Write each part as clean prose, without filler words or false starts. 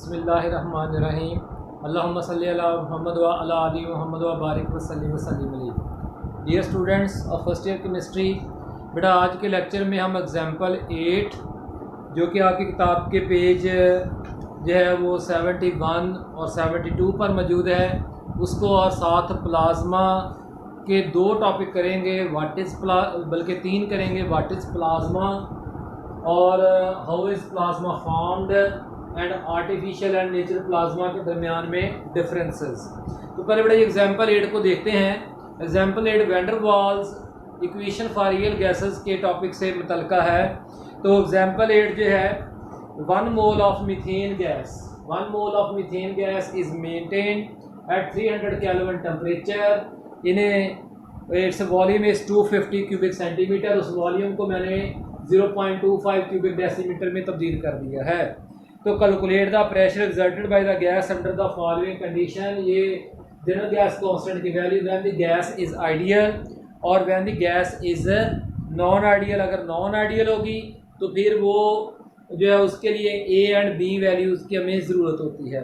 बिस्मिल्लाहिर्रहमानिर्रहीम। अल्लाहुम्मा सल्ली अला मुहम्मद व अला आलि मुहम्मद व बारिक वसल्लिम अलैहि। Dear students of first year chemistry, बेटा आज के लेक्चर में हम एग्जाम्पल 8 जो कि आपकी किताब के पेज जो है वो 71 और 72 पर मौजूद है उसको, और साथ प्लाज्मा के 2 टॉपिक करेंगे। व्हाट इज़ बल्कि 3 करेंगे। व्हाट इज़ प्लाज्मा और how is plasma formed and artificial and natural plasma के दरमियान में डिफरेंसेस। तो पहले बड़ा एग्जाम्पल 8 को देखते हैं। Example 8 van der Waals equation for real gases के टॉपिक से मुतल्लिका है। तो एग्जाम्पल 8 जो है 1 mole of methane gas, 1 mole of methane gas is maintained at 300 kelvin temperature in its volume is 250 cubic centimetre. उस वॉल्यूम को मैंने 0.25 क्यूबिक डेसीमीटर में तब्दील कर दिया है। तो calculate the pressure exerted by the gas under the following condition. ये जनरल गैस कांस्टेंट की value when the gas is ideal और when the gas is non ideal. अगर नॉन आइडियल होगी तो फिर वो जो है उसके लिए ए एंड बी वैल्यूज की हमें ज़रूरत होती है।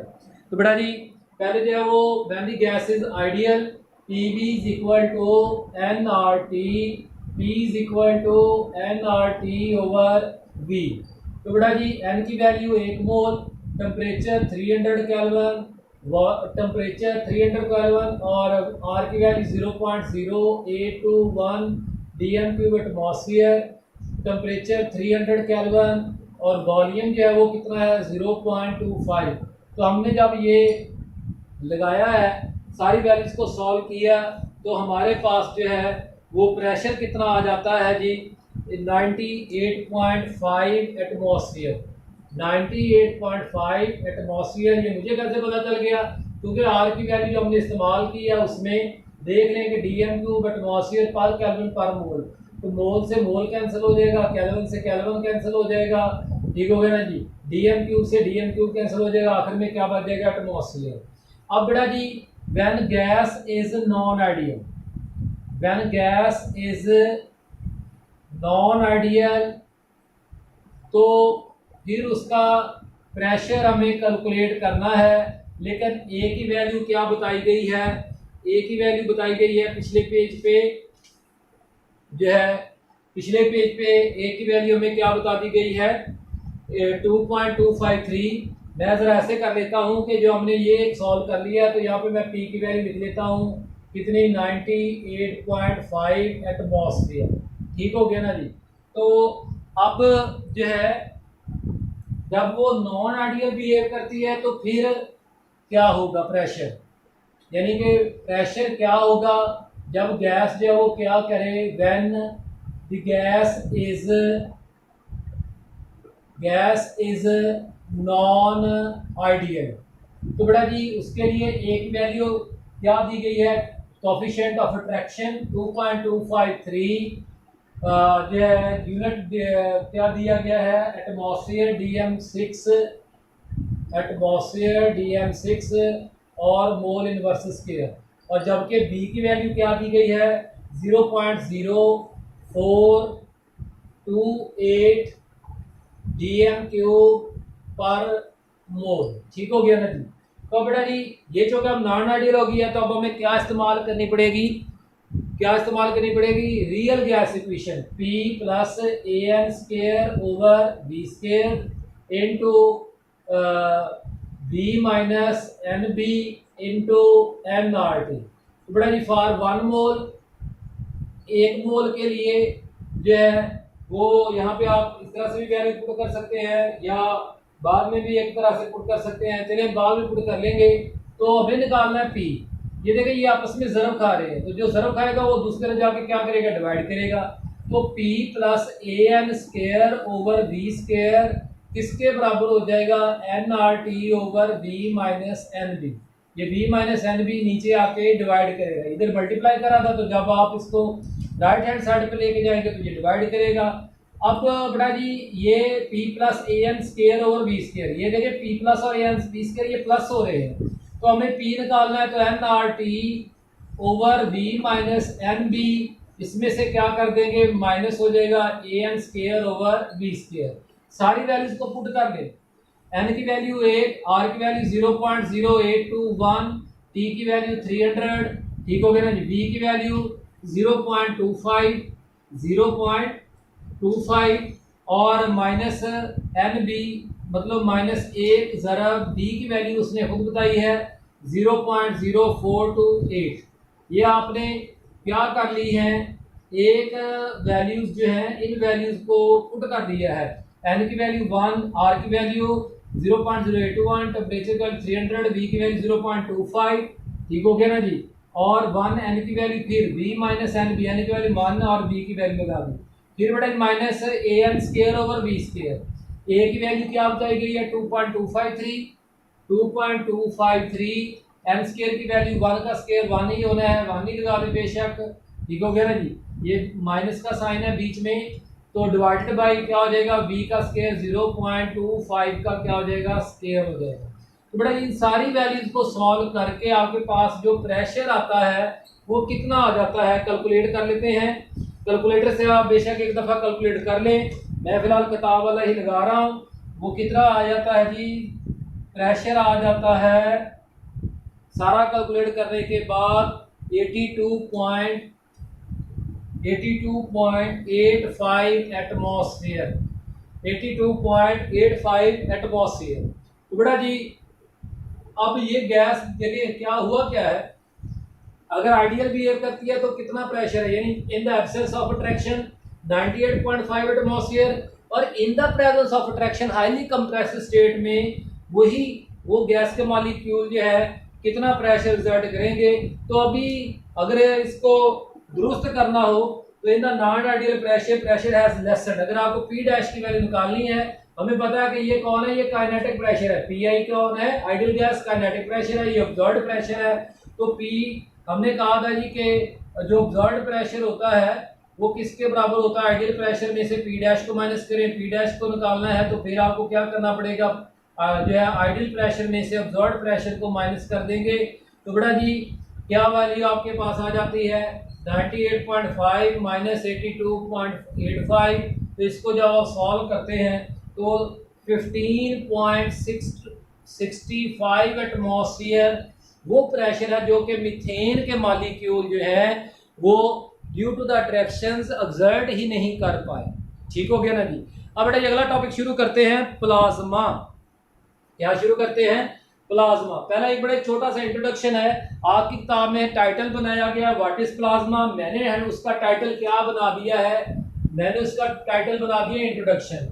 तो बेटा जी पहले जो है वो when the gas is ideal P V is equal to N R T, P is equal to N R T over V. तो बेटा जी एन की value 1 mole, temperature 300 kelvin, temperature 300 kelvin और आर की value 0.0821 DM cube atmosphere, temperature 300 kelvin और volume जो है वो कितना है 0.25। तो हमने जब ये लगाया है सारी वैल्यूज को सॉल्व किया तो हमारे पास जो है वो प्रेशर कितना आ जाता है जी 98.5 एटमॉस्फेयर। 98.5 एटमॉस्फेयर ये मुझे कैसे पता चल गया? क्योंकि आर की वैल्यू जो हमने इस्तेमाल की है उसमें देख लें कि डीएम क्यूब एटमॉस्फेयर पर केल्विन पर मोल। तो मोल से मोल कैंसिल हो जाएगा, केल्विन से केल्विन कैंसिल हो जाएगा, ठीक हो गया ना जी। डीएम क्यूब से डीएम क्यूब कैंसिल हो जाएगा, आखिर में क्या बच जाएगा एटमॉस्फेयर। अब बेटा जी when gas is non ideal, when gas is non ideal तो फिर उसका प्रेशर हमें कैलकुलेट करना है। लेकिन ए की वैल्यू क्या बताई गई है? ए की वैल्यू बताई गई है पिछले पेज पे जो है, पिछले पेज पे ए की वैल्यू हमें क्या बता दी गई है 2.253। मैं ज़रा ऐसे कर लेता हूँ कि जो हमने ये सॉल्व कर लिया तो यहाँ पे मैं पी की वैल्यू लिख लेता हूँ कितनी 98.5 एटमॉस्फेयर, ठीक हो गया ना जी। तो अब जो है जब वो नॉन आइडियल बिहेव करती है तो फिर क्या होगा प्रेशर, यानी कि प्रेशर क्या होगा जब गैस जो है वो क्या करे when the gas is non ideal. तो बेटा जी उसके लिए एक वैल्यू क्या दी गई है कोफिशिएंट ऑफ अट्रैक्शन 2.253 जो है यूनिट क्या दिया गया है एटमॉस्फेयर DM6, एटमॉस्फेयर DM6 और मोल इनवर्स स्क्वायर। और जबकि बी की वैल्यू क्या दी गई है 0.0428 डीएम क्यूब पर मोल, ठीक हो गया ना जी। तो बेटा जी ये जो हम नॉन आइडियल हो गया तो अब हमें क्या इस्तेमाल करनी पड़ेगी, क्या इस्तेमाल करनी पड़ेगी real gas equation P plus AN square over V square into V minus NB into NRT। तो बेटा जी फॉर 1 मोल, 1 मोल के लिए जो है वो यहाँ पे आप इस तरह से भी वैल्यू पुट कर सकते हैं या बाद में भी एक तरह से पुट कर सकते हैं। चलिए बाद में पुट कर लेंगे। तो हमें निकालना है P। ये देखिए ये आपस में ज़रब खा रहे हैं, तो जो ज़रब खाएगा वो दूसरे जाके क्या करेगा डिवाइड करेगा। तो P plus AN square over V square किसके बराबर हो जाएगा NRT over V minus NB। ये V माइनस NB नीचे आके डिवाइड करेगा, इधर मल्टीप्लाई करा था तो जब आप इसको राइट हैंड साइड पे लेके जाएंगे तो ये डिवाइड करेगा। अब बेटा जी ये P plus AN square over V square, ये देखिए P प्लस और AN V स्क्वायर ये प्लस हो रहे हैं तो हमें P निकालना है। तो NRT over V minus NB, इसमें से क्या कर देंगे माइनस हो जाएगा AN square over V square. सारी वैल्यूज को पुट कर दें। n की वैल्यू 8, r की वैल्यू 0.0821, t की वैल्यू 300, ठीक हो गया ना जी। b की वैल्यू 0.25 और माइनस एन बी मतलब -1 ज़रब b की वैल्यू उसने खुद बताई है 0.0428। ये आपने क्या कर ली है, एक वैल्यूज जो है इन वैल्यूज को पुट कर दिया है। n की वैल्यू 1, r की वैल्यू 0.0821, टेम्परेचर का 300, v की वैल्यू 0.25, ठीक हो गया ना जी। और 1 n की वैल्यू फिर v minus n b, n की वैल्यू 1 और b की वैल्यू लगा दी। फिर बेटा minus a n square over b square, a की वैल्यू क्या बताई गई है 2.253, एन स्केयर की वैल्यू 1 का स्केयर 1 ही होना है, 1 ही लगा दे बेशक, ठीक हो गया ना जी। ये माइनस का साइन है बीच में, तो डिवाइडेड बाई क्या हो जाएगा v का स्केयर 0.25 का क्या हो जाएगा स्केयर हो जाएगा। तो बेटा इन सारी वैल्यूज को सॉल्व करके आपके पास जो प्रेशर आता है वो कितना आ जाता है कैलकुलेट कर लेते हैं। कैलकुलेटर से आप बेशक एक दफ़ा कैलकुलेट कर लें, मैं फिलहाल किताब वाला ही लगा रहा हूँ। वो कितना आ जाता है जी, प्रेशर आ जाता है सारा कैलकुलेट करने के बाद 82.85 एटमॉस्फेयर, 82.85 एटमॉस्फेयर। तो बेटा जी अब ये गैस देखिए क्या हुआ क्या है, अगर आइडियल बिहेव करती है तो कितना प्रेशर है, यानी in the absence of attraction 98.5 atmosphere, और in the presence of attraction highly compressed state में वही वो गैस के मॉलिक्यूल जो है कितना प्रेशर एग्जर्ट करेंगे। तो अभी अगर इसको दुरुस्त करना हो तो in the non ideal pressure has lesson. अगर आपको पी डैश की वैल्यू निकालनी है, हमें पता है कि ये कौन है, ये काइनेटिक प्रेशर है, पी आई कौन है, आइडियल गैस काइनेटिक प्रेशर है, ये ऑब्जर्व्ड प्रेशर है। तो पी हमने कहा था जी कि जो ऑब्जर्व्ड प्रेशर होता है वो किसके बराबर होता है, आइडियल प्रेशर में से पी डैश को माइनस करें, पी डैश को निकालना है तो फिर आपको क्या करना पड़ेगा, जो है आइडियल प्रेशर में से ऑब्जर्व्ड प्रेशर को माइनस कर देंगे। तो बेटा जी क्या वैल्यू आपके पास आ जाती है 98.5 माइनस 82.85। तो इसको जब आप सॉल्व करते हैं तो 15.65 एटमॉस्फेयर वो प्रेशर है जो कि मीथेन के मॉलिक्यूल जो है वो due to the attractions exert ही नहीं कर पाए। ठीक हो गया ना जी। अब बेटा अगला टॉपिक शुरू करते हैं, प्लाज्मा। क्या शुरू करते हैं, प्लाज्मा। पहला एक बड़ा छोटा सा इंट्रोडक्शन है, आपकी किताब में टाइटल बनाया गया व्हाट इज प्लाज्मा, मैंने उसका टाइटल क्या बना दिया है, मैंने उसका टाइटल बना दिया introduction.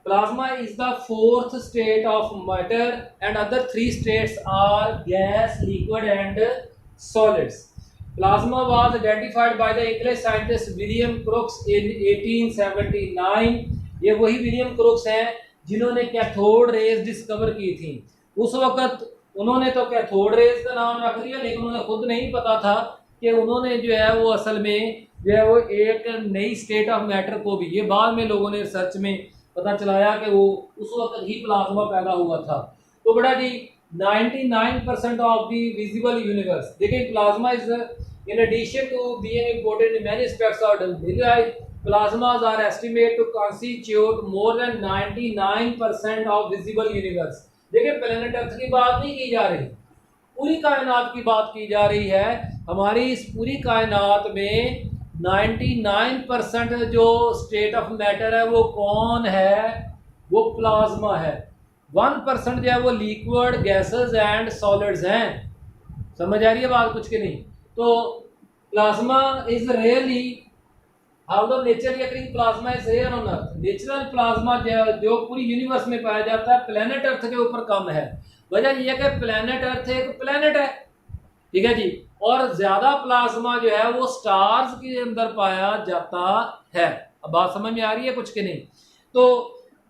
Plasma is the fourth state of matter and other three states are gas, liquid and solids. Plasma was identified by the English scientist William Crookes in 1879। ये वही विलियम क्रुक्स हैं जिन्होंने कैथोड रेज डिस्कवर की थी। उस वक्त उन्होंने तो कैथोड रेज का नाम रख दिया, लेकिन उन्हें खुद नहीं पता था कि उन्होंने जो है वो असल में जो है वो एक नई स्टेट ऑफ मैटर को भी, ये बाद में लोगों ने रिसर्च में पता चलाया कि वो उस वक्त ही प्लाज्मा पैदा हुआ था। तो बेटा जी 99% ऑफ द विजिबल यूनिवर्स, देखिए plasma is in addition to being important in many aspects of daily life, plasmas are estimated to constitute more than 99% of visible universe। देखिए प्लेनेट अर्थ की बात नहीं की जा रही, पूरी कायनात की बात की जा रही है। हमारी इस पूरी कायनात में 99% जो स्टेट ऑफ मैटर है वो कौन है, वो प्लाज्मा है। 1% जो है वो लिक्विड, गैसेस एंड सॉलिड्स हैं। समझ आ रही है बात कुछ की नहीं। तो plasma is rarely although naturally occurring plasma is rare on earth, natural plasma जो पूरी यूनिवर्स में पाया जाता है प्लेनेट अर्थ के ऊपर कम है। वजह यह है कि प्लेनेट अर्थ एक प्लेनेट है, ठीक है जी, और ज्यादा प्लाज्मा जो है वो स्टार्स के अंदर पाया जाता है। अब बात समझ में आ रही है कुछ के नहीं। तो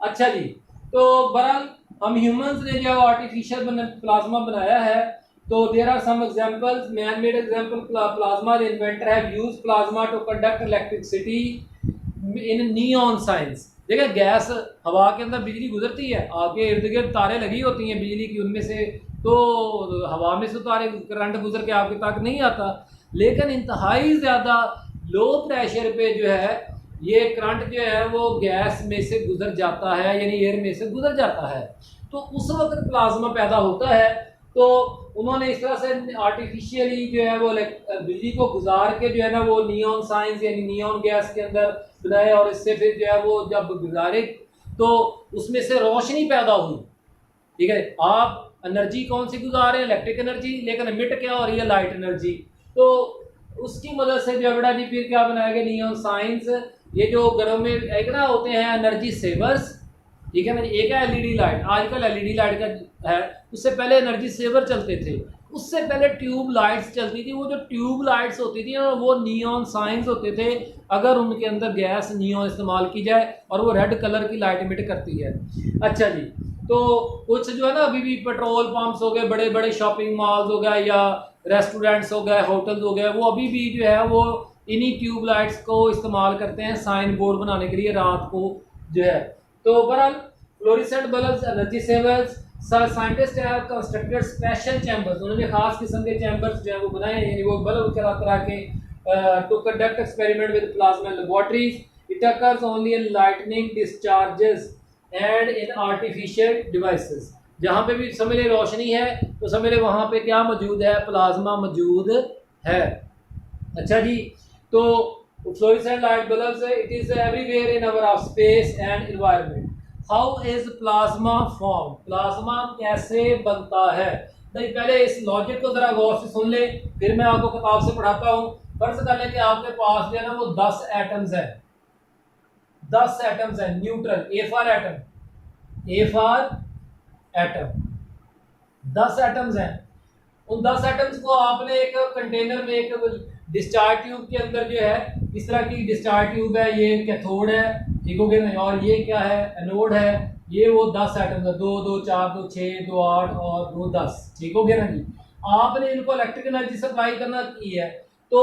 अच्छा जी, तो बहरहाल हम ह्यूमंस ने जो आर्टिफिशियल प्लाज्मा बनाया है, तो there are some examples, man made example plasma inventor have used plasma to conduct electricity in neon science. देखिए गैस हवा के अंदर बिजली गुजरती है, आपके इर्द गिर्द तारे लगी होती हैं बिजली की, उनमें से तो हवा में से तारे करंट गुजर के आपके तक नहीं आता, लेकिन इंतहाई ज़्यादा लो प्रेशर पे जो है ये करंट जो है वो गैस में से गुजर जाता है, यानी एयर में से गुजर जाता है, तो उस वक्त प्लाज्मा पैदा होता है। तो उन्होंने इस तरह से आर्टिफिशियली जो है वो बिजली को गुजार के जो है ना वो नियॉन साइंस यानी नियॉन गैस के अंदर बनाए, और इससे फिर जो है वो जब गुजारे तो उसमें से रोशनी पैदा हुई। ठीक है, आप एनर्जी कौन सी गुजार रहे हैं, इलेक्ट्रिक एनर्जी, लेकिन एमिट क्या हो रही है, लाइट एनर्जी। तो उसकी मदद से जो बेटा जी फिर क्या बनाया गया, नियॉन साइंस। ये जो घरों में एक ना होते हैं एनर्जी सेवर्स, ठीक है ना, एक है एलईडी लाइट, आजकल एलईडी लाइट का है, उससे पहले एनर्जी सेवर चलते थे, उससे पहले ट्यूब लाइट्स चलती थी। वो जो ट्यूब लाइट्स होती थी ना वो नियॉन साइंस होते थे, अगर उनके अंदर गैस नियॉन इस्तेमाल की जाए और वो रेड कलर की लाइट इमिट करती है। अच्छा जी, तो कुछ जो है ना अभी भी पेट्रोल पंप्स हो गए, बड़े बड़े शॉपिंग मॉल्स हो गए या रेस्टोरेंट्स हो गए, होटल्स हो गए, वो अभी भी जो है वो इन्हीं ट्यूब लाइट्स को इस्तेमाल करते हैं साइन बोर्ड बनाने के लिए रात को जो है। तो बहरहाल fluorescent bulbs, energy savers, scientist have constructed special chambers, उन्होंने खास किस्म के चैम्बर्स जो है वो बनाए हैं, यानी वो बल्ब तरह तरह के to conduct experiment with plasma laboratories. It occurs only in lightning discharges and in artificial devices. जहाँ पे भी समझ ले रोशनी है तो समझ ले वहाँ पे क्या मौजूद है, प्लाज्मा मौजूद है। अच्छा जी, तो fluorescent light bulbs, it is everywhere in our space and environment. How is plasma form, plasma कैसे बनता है। नहीं, पहले इस लॉजिक को जरा गौर से सुन ले, फिर मैं आपको किताब से पढ़ाता हूँ। फर्ज कर ले कि आपके पास जो है ना वो 10 एटम्स है, 10 एटम्स है neutral, A for atom, A for atom, 10 atoms हैं। उन 10 एटम्स को आपने एक कंटेनर में, एक डिस्चार्ज ट्यूब के अंदर जो है, इस तरह की डिस्चार्ज ट्यूब है, ये कैथोड है, ठीक हो गया ना, और ये क्या है, एनोड है। ये वो 10 एटम्स है, 2 2 4 2 6 2 8 और 2 10, ठीक हो गया ना जी। आपने इनको इलेक्ट्रिक एनर्जी सप्लाई करना की है, तो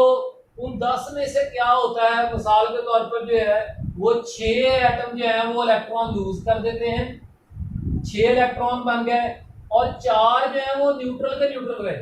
उन 10 में से क्या होता है, मिसाल के तौर पर जो है वो 6 एटम जो है वो इलेक्ट्रॉन लूज कर देते हैं, 6 इलेक्ट्रॉन बन गए, और 4 जो है वो न्यूट्रल के न्यूट्रल गए।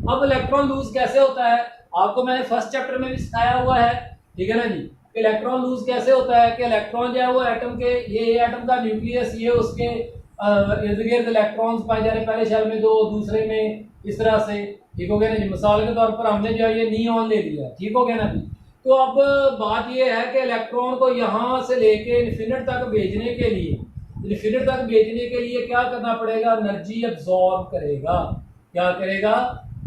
अब इलेक्ट्रॉन लूज कैसे होता है, आपको मैंने फर्स्ट चैप्टर में भी सिखाया हुआ है, ठीक है ना जी। इलेक्ट्रॉन लूज कैसे होता है कि इलेक्ट्रॉन जो है वो एटम के, ये एटम का न्यूक्लियस, ये उसके इर्द गिर्द इलेक्ट्रॉन्स पाए जा रहे हैं, पहले शेल में 2, दूसरे में, इस तरह से, ठीक हो गया ना जी। मिसाल के तौर पर हमने जो है ये नियॉन ले लिया, ठीक हो गया ना जी। तो अब बात ये है कि इलेक्ट्रॉन को यहाँ से लेके इन्फिनिट तक भेजने के लिए, इन्फिनिट तक भेजने के लिए क्या करना पड़ेगा, एनर्जी एब्जॉर्ब करेगा। क्या करेगा,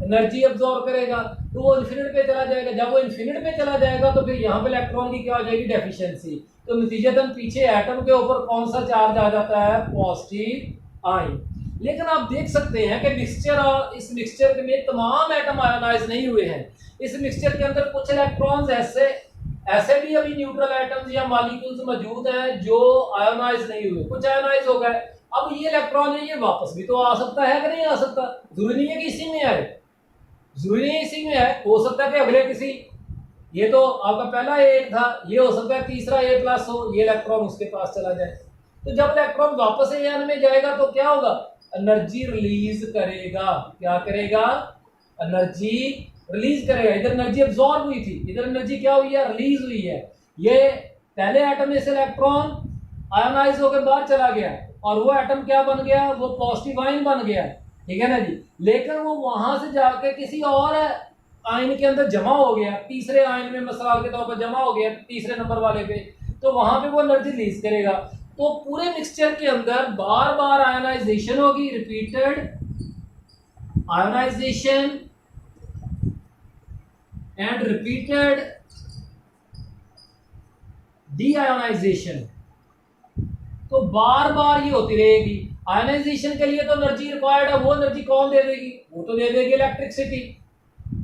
एनर्जी एब्जॉर्ब करेगा, तो वो इन्फिनिट पे चला जाएगा। जब वो इन्फिनिट पे चला जाएगा तो फिर यहाँ पे इलेक्ट्रॉन की क्या हो जाएगी, डेफिशिएंसी। तो नतीजतन पीछे एटम के ऊपर कौन सा चार्ज आ जाता है, पॉजिटिव आयन। लेकिन आप देख सकते हैं कि मिक्सचर, और इस मिक्सचर में तमाम एटम आयोनाइज नहीं हुए हैं। इस मिक्सचर के अंदर कुछ इलेक्ट्रॉन्स ऐसे भी अभी न्यूट्रल एटम्स या मॉलिक्यूल्स मौजूद हैं जो आयोनाइज नहीं हुए, कुछ आयोनाइज हो गए। अब ये इलेक्ट्रॉन है, ये वापस भी तो आ सकता है कि नहीं आ सकता, जरूरी नहीं है कि इसी में आए, जरूरी नहीं इसी में है, हो सकता है कि अगले किसी, ये तो आपका पहला एक था, ये हो सकता है तीसरा ए प्लस हो, ये इलेक्ट्रॉन उसके पास चला जाए। तो जब इलेक्ट्रॉन वापस एन में जाएगा तो क्या होगा, एनर्जी रिलीज करेगा। क्या करेगा, एनर्जी रिलीज करेगा। इधर एनर्जी एब्जॉर्ब हुई थी, इधर एनर्जी क्या हुई है, रिलीज हुई है। ये पहले एटम में से इलेक्ट्रॉन आयोनाइज होकर बाहर चला गया, और वो एटम क्या बन गया, वो पॉजिटिव आयन बन गया, ठीक है ना जी। लेकिन वो वहां से जाके किसी और आयन के अंदर जमा हो गया, तीसरे आयन में मिसाल के तौर पर जमा हो गया, तीसरे नंबर वाले पे, तो वहां पे वो एनर्जी रिलीज करेगा। तो पूरे मिक्सचर के अंदर बार बार आयोनाइजेशन होगी, रिपीटेड आयोनाइजेशन एंड रिपीटेड डीआयोनाइजेशन, तो बार बार ये होती रहेगी। आयोनाइजेशन के लिए तो एनर्जी रिक्वायर्ड है, वो एनर्जी कौन दे देगी, वो तो दे देगी इलेक्ट्रिसिटी।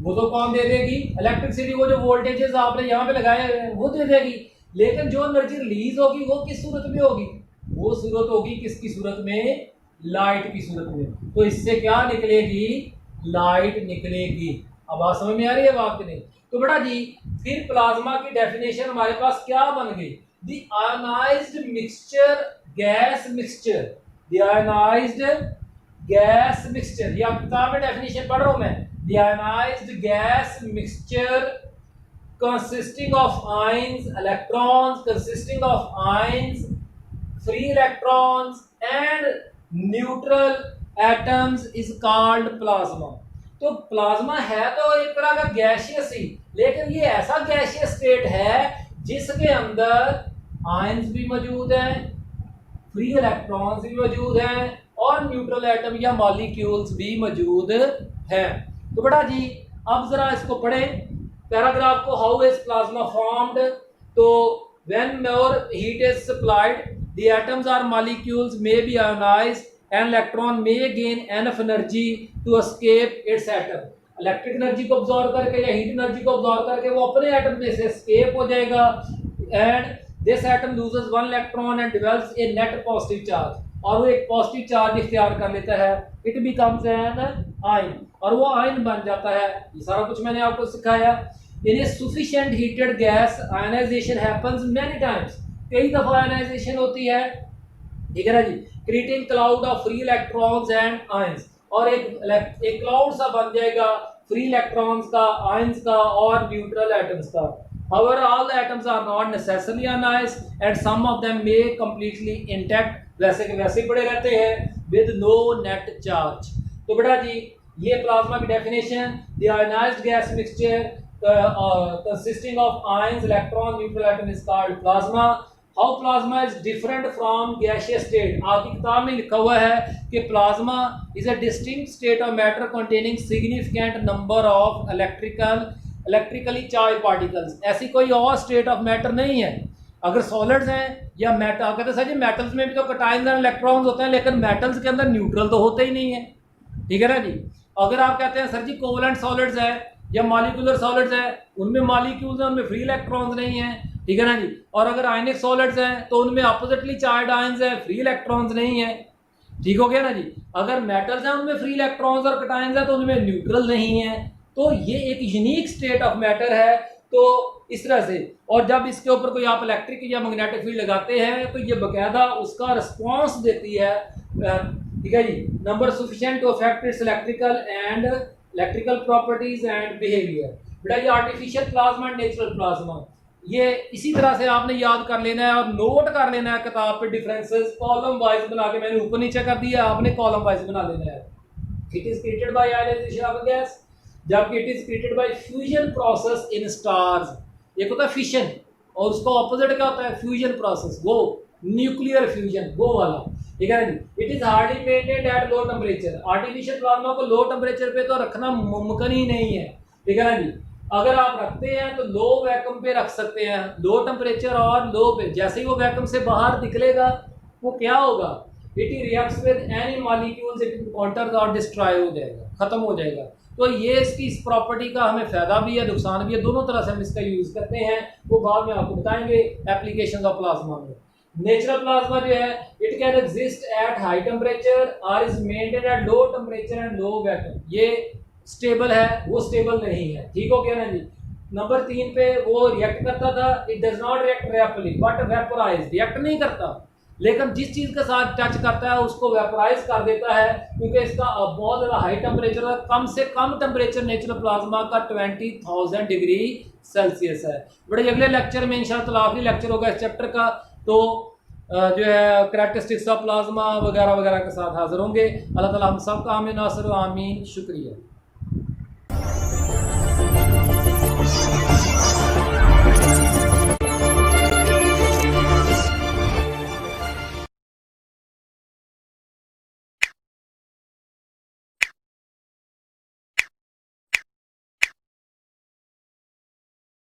वो तो कौन दे देगी, इलेक्ट्रिसिटी। वो जो वोल्टेजेस आपने यहाँ पे लगाए हैं वो दे देगी। लेकिन जो एनर्जी रिलीज होगी वो किस सूरत में होगी, वो सूरत होगी किसकी सूरत में, लाइट की सूरत में। तो इससे क्या निकलेगी, लाइट निकलेगी। अब बात समझ में आ रही है बात की नहीं। तो बेटा जी फिर प्लाज्मा की डेफिनेशन हमारे पास क्या बन गई, the ionised mixture gas mixture, the ionised gas mixture. ये आप किताब में डेफिनेशन पढ़ रहा हूं मैं, the ionised gas mixture consisting of ions, electrons, consisting of ions, free electrons and neutral atoms is called plasma. तो प्लाज्मा है तो एक तरह का गैसियस ही, लेकिन ये ऐसा गैसियस स्टेट है जिसके अंदर आयंस भी मौजूद हैं, फ्री इलेक्ट्रॉन्स भी मौजूद हैं और न्यूट्रल एटम या मॉलिक्यूल्स भी मौजूद हैं। तो बेटा जी अब जरा इसको पढ़ें पैराग्राफ को। How is plasma formed? तो when more heat is supplied the atoms or molecules may be ionized and electron may gain enough energy to escape its atom. Electric energy को अब्सॉर्ब करके या हीट एनर्जी को absorb करके वो अपने atom में से एस्केप हो जाएगा and this atom loses one electron and develops A net positive charge, और वो एक पॉजिटिव चार्ज इख्तियार कर लेता है। इट बिकम्स एन आयन, और वो आयन बन जाता है। ये सारा कुछ मैंने आपको सिखाया। In a sufficient heated gas ionization happens many times, कई दफा आयनाइजेशन होती है, ठीक है ना जी, creating cloud of free electrons and ions, और एक क्लाउड सा बन जाएगा फ्री इलेक्ट्रॉन्स का, आयंस का और न्यूट्रल एटम्स का। However, all the atoms are not necessarily ionized and some of them may completely intact, वैसे के वैसे पड़े रहते हैं with no net charge। तो बेटा जी ये प्लाज्मा की definition, the ionized gas mixture consisting of ions, electron, neutral atom is called plasma। How plasma is different from gaseous state? आपकी किताब में लिखा हुआ है कि plasma is a distinct state of matter containing significant number of electrically charge particles. ऐसी कोई और स्टेट ऑफ मैटर नहीं है। अगर सॉलिड्स हैं या मेटल, कहते हैं सर जी मेटल्स में भी तो कटायंस एंड इलेक्ट्रॉन्स होते हैं, लेकिन मेटल्स के अंदर न्यूट्रल तो होते ही नहीं है, ठीक है ना जी। अगर आप कहते हैं सर जी कोवलेंट सॉलिड्स है या मॉलिक्यूलर सॉलिड्स है, उनमें मॉलिक्यूल्स हैं, उनमें फ्री इलेक्ट्रॉन्स नहीं है, ठीक है ना जी। और अगर आयनिक सॉलिड्स हैं तो उनमें अपोजिटली चार्ज आयंस हैं, फ्री इलेक्ट्रॉन्स नहीं है, ठीक हो गया ना जी। अगर मेटल्स हैं उनमें फ्री इलेक्ट्रॉन्स और कटायंस हैं तो उनमें न्यूट्रल नहीं है। तो ये एक यूनिक स्टेट ऑफ मैटर है। तो इस तरह से, और जब इसके ऊपर कोई आप इलेक्ट्रिक या मैग्नेटिक फील्ड लगाते हैं तो ये बकायदा उसका रिस्पॉन्स देती है, ठीक है जी। Number sufficient to affect its electrical properties and behaviour. बेटा ये artificial plasma and natural plasma, ये इसी तरह से आपने याद कर लेना है और नोट कर लेना है किताब पे डिफरेंसेस कॉलम वाइज बना के, मैंने ऊपर नीचे कर दिया, आपने कॉलम वाइज बना लेना है। It is created by ionization of gas, जबकि it is created by fusion process in stars. एक होता है फिशन और उसका ऑपोजिट क्या होता है, फ्यूजन प्रोसेस, वो न्यूक्लियर फ्यूजन, वो वाला, ठीक है ना जी। It is hardly maintained at low temperature. Artificial plasma को लो टेम्परेचर पे तो रखना मुमकिन ही नहीं है, ठीक है ना जी। अगर आप रखते हैं तो लो वैक्यूम पे रख सकते हैं, लो टेम्परेचर और लो पे। जैसे ही वो वैक्यूम से बाहर निकलेगा वो क्या होगा, it reacts with any molecules, it encounters और डिस्ट्रॉय हो जाएगा, खत्म हो जाएगा। तो ये इसकी इस प्रॉपर्टी का हमें फ़ायदा भी है, नुकसान भी है, दोनों तरह से हम इसका यूज़ करते हैं, वो बाद में आपको बताएंगे एप्लीकेशन ऑफ प्लाज्मा में। नेचुरल प्लाज्मा जो है it can exist at high temperature और is maintained at low temperature and low vacuum. ये स्टेबल है, वो स्टेबल नहीं है, ठीक हो गया ना जी। नंबर 3 पे वो रिएक्ट करता था, it does not react rapidly but vaporise, react नहीं करता लेकिन जिस चीज़ के साथ टच करता है उसको वेपोराइज कर देता है, क्योंकि इसका बहुत ज़्यादा हाई टेम्परेचर है। कम से कम टेम्परेचर नेचुरल प्लाज्मा का 20,000 डिग्री सेल्सियस है। बड़े अगले लेक्चर में इंशाअल्लाह आखिरी लेक्चर होगा इस चैप्टर का, तो जो है करैक्टरिस्टिक्स ऑफ प्लाज्मा वगैरह वगैरह के साथ हाजिर होंगे। अल्लाह ताला हम सब का आमीन नासिर आमीन। शुक्रिया।